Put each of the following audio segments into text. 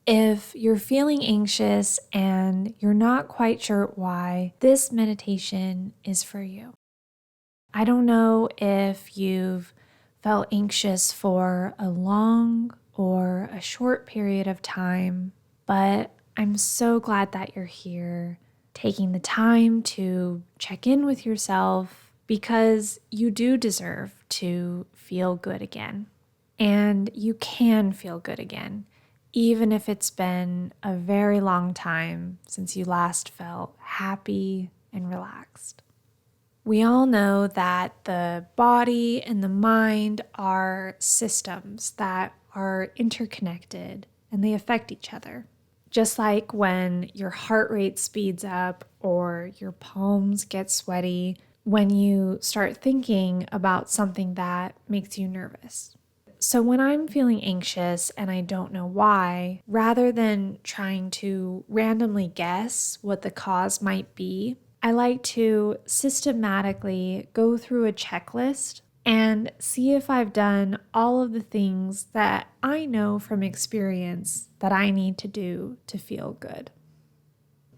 If you're feeling anxious and you're not quite sure why, this meditation is for you. I don't know if you've felt anxious for a long or a short period of time, but I'm so glad that you're here, taking the time to check in with yourself because you do deserve to feel good again. And you can feel good again, even if it's been a very long time since you last felt happy and relaxed. We all know that the body and the mind are systems that are interconnected and they affect each other. Just like when your heart rate speeds up or your palms get sweaty when you start thinking about something that makes you nervous. So when I'm feeling anxious and I don't know why, rather than trying to randomly guess what the cause might be, I like to systematically go through a checklist and see if I've done all of the things that I know from experience that I need to do to feel good.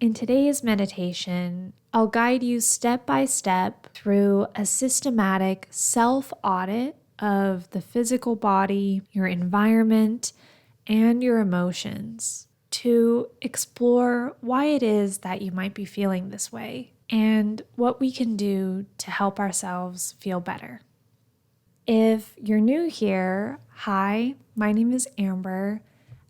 In today's meditation, I'll guide you step by step through a systematic self-audit of the physical body, your environment, and your emotions to explore why it is that you might be feeling this way and what we can do to help ourselves feel better. If you're new here, hi, my name is Amber.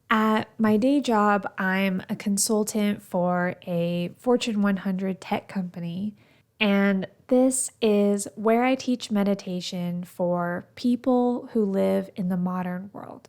At my day job, I'm a consultant for a Fortune 100 tech company, and this is where I teach meditation for people who live in the modern world.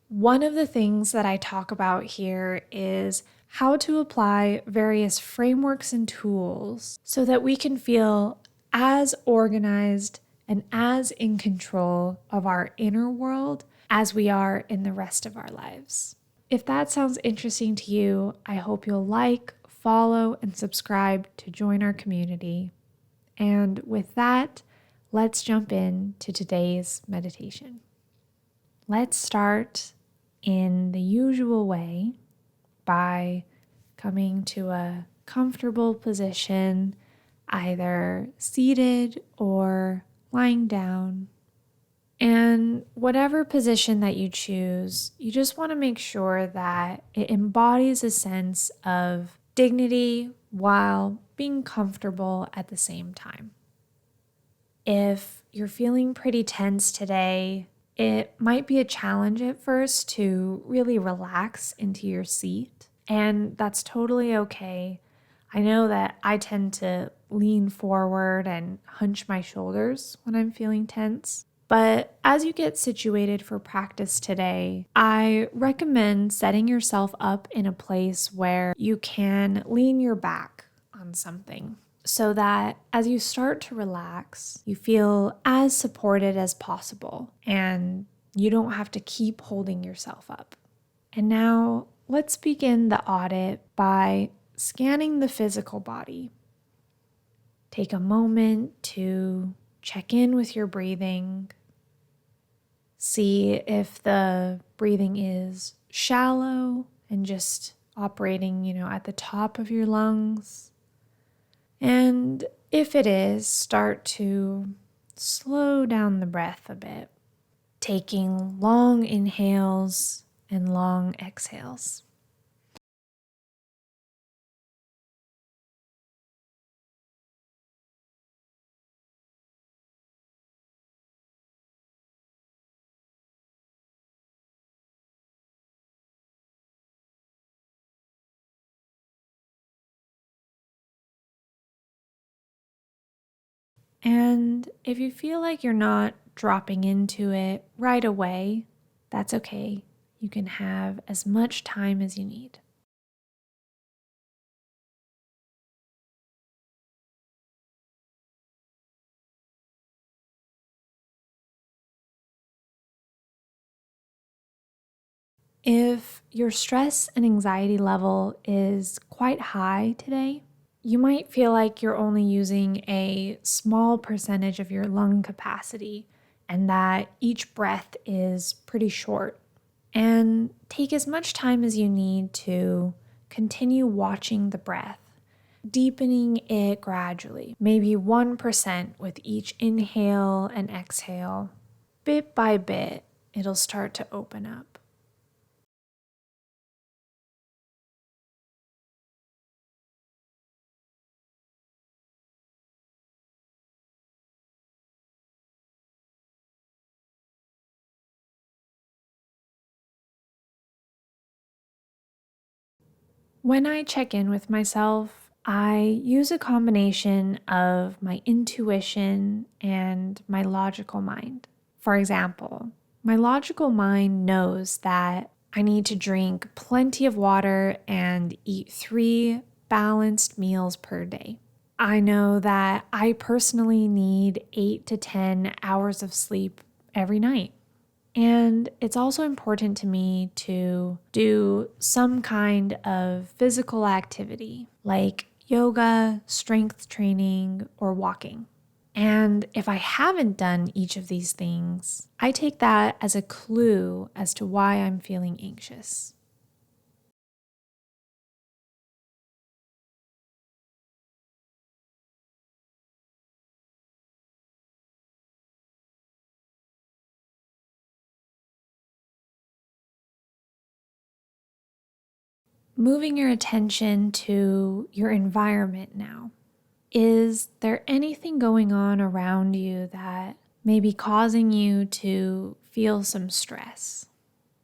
One of the things that I talk about here is how to apply various frameworks and tools so that we can feel as organized and as in control of our inner world as we are in the rest of our lives. If that sounds interesting to you, I hope you'll like, follow, and subscribe to join our community. And with that, let's jump into today's meditation. Let's start in the usual way by coming to a comfortable position, either seated or lying down. And whatever position that you choose, you just want to make sure that it embodies a sense of dignity while being comfortable at the same time. If you're feeling pretty tense today, it might be a challenge at first to really relax into your seat, and that's totally okay. I know that I tend to lean forward and hunch my shoulders when I'm feeling tense. But as you get situated for practice today, I recommend setting yourself up in a place where you can lean your back on something so that as you start to relax, you feel as supported as possible and you don't have to keep holding yourself up. And now let's begin the audit by scanning the physical body. Take a moment to check in with your breathing. See if the breathing is shallow and just operating, at the top of your lungs. And if it is, start to slow down the breath a bit, taking long inhales and long exhales. And if you feel like you're not dropping into it right away, that's okay. You can have as much time as you need. If your stress and anxiety level is quite high today, you might feel like you're only using a small percentage of your lung capacity and that each breath is pretty short. And take as much time as you need to continue watching the breath, deepening it gradually, maybe 1% with each inhale and exhale. Bit by bit, it'll start to open up. When I check in with myself, I use a combination of my intuition and my logical mind. For example, my logical mind knows that I need to drink plenty of water and eat 3 balanced meals per day. I know that I personally need 8 to 10 hours of sleep every night. And it's also important to me to do some kind of physical activity like yoga, strength training, or walking. And if I haven't done each of these things, I take that as a clue as to why I'm feeling anxious. Moving your attention to your environment now. Is there anything going on around you that may be causing you to feel some stress?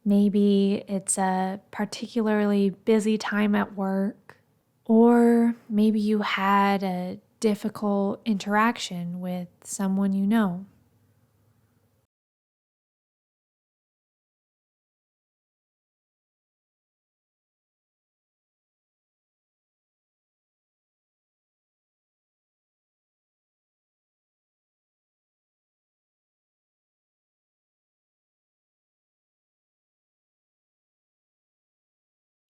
Maybe it's a particularly busy time at work, or maybe you had a difficult interaction with someone you know.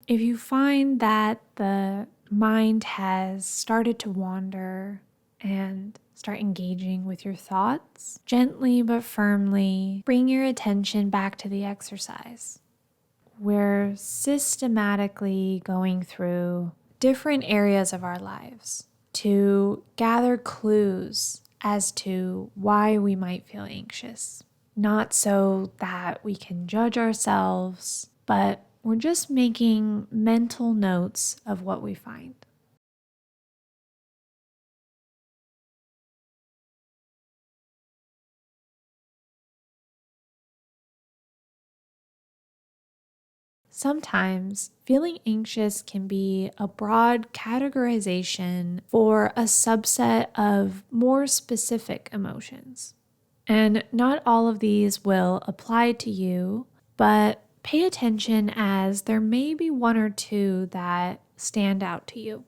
If you find that the mind has started to wander and start engaging with your thoughts, gently but firmly bring your attention back to the exercise. We're systematically going through different areas of our lives to gather clues as to why we might feel anxious. Not so that we can judge ourselves, but we're just making mental notes of what we find. Sometimes feeling anxious can be a broad categorization for a subset of more specific emotions. And not all of these will apply to you, but pay attention as there may be one or two that stand out to you.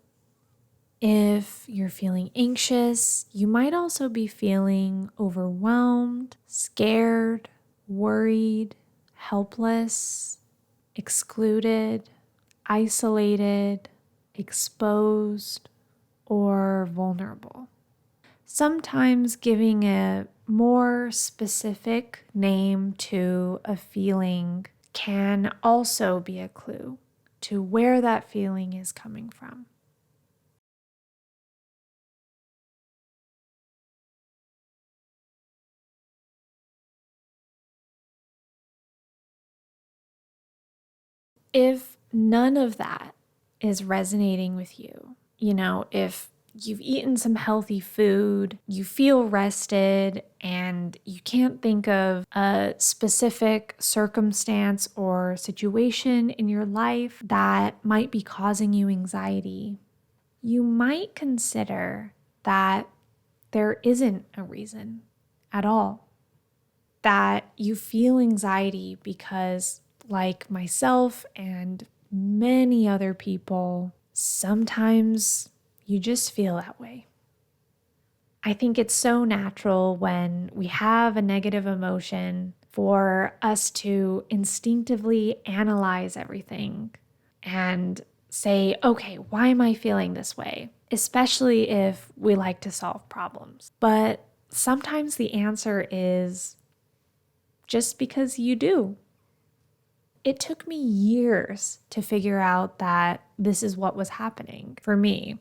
If you're feeling anxious, you might also be feeling overwhelmed, scared, worried, helpless, excluded, isolated, exposed, or vulnerable. Sometimes giving a more specific name to a feeling can also be a clue to where that feeling is coming from. If none of that is resonating with you, if you've eaten some healthy food, you feel rested, and you can't think of a specific circumstance or situation in your life that might be causing you anxiety, you might consider that there isn't a reason at all. That you feel anxiety because, like myself and many other people, sometimes you just feel that way. I think it's so natural when we have a negative emotion for us to instinctively analyze everything and say, okay, why am I feeling this way? Especially if we like to solve problems. But sometimes the answer is just because you do. it took me years to figure out that this is what was happening for me.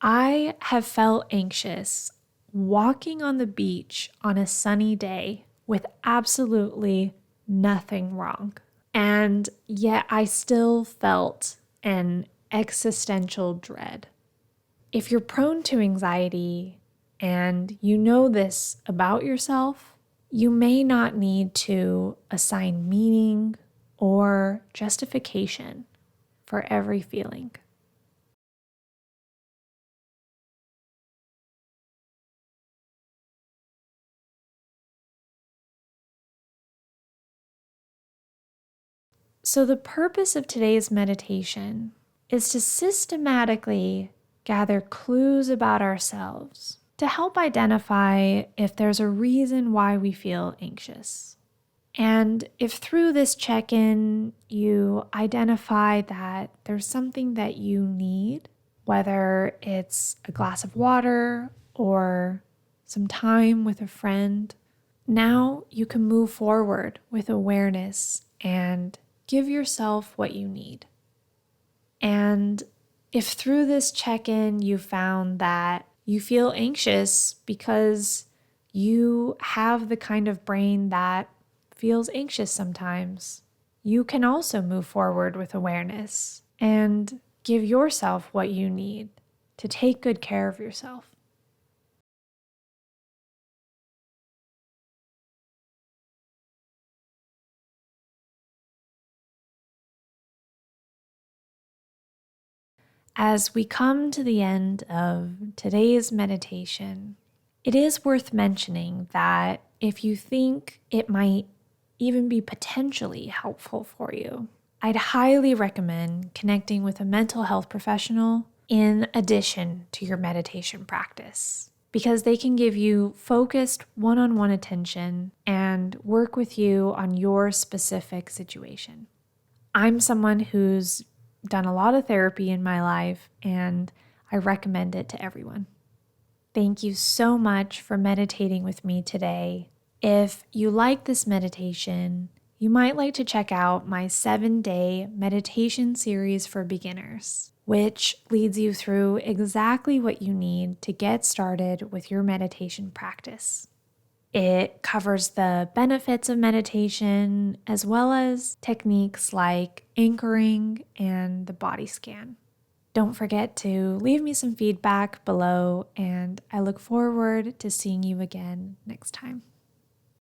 I have felt anxious walking on the beach on a sunny day with absolutely nothing wrong. And yet I still felt an existential dread. If you're prone to anxiety and you know this about yourself, you may not need to assign meaning or justification for every feeling. So, the purpose of today's meditation is to systematically gather clues about ourselves to help identify if there's a reason why we feel anxious. And if through this check in you identify that there's something that you need, whether it's a glass of water or some time with a friend, now you can move forward with awareness and give yourself what you need. And if through this check in you found that you feel anxious because you have the kind of brain that feels anxious sometimes, you can also move forward with awareness and give yourself what you need to take good care of yourself. As we come to the end of today's meditation, it is worth mentioning that if you think it might even be potentially helpful for you, I'd highly recommend connecting with a mental health professional in addition to your meditation practice, because they can give you focused one-on-one attention and work with you on your specific situation. I'm someone who's done a lot of therapy in my life, and I recommend it to everyone. Thank you so much for meditating with me today. If you like this meditation, you might like to check out my 7-day meditation series for beginners, which leads you through exactly what you need to get started with your meditation practice. It covers the benefits of meditation as well as techniques like anchoring and the body scan. Don't forget to leave me some feedback below, and I look forward to seeing you again next time.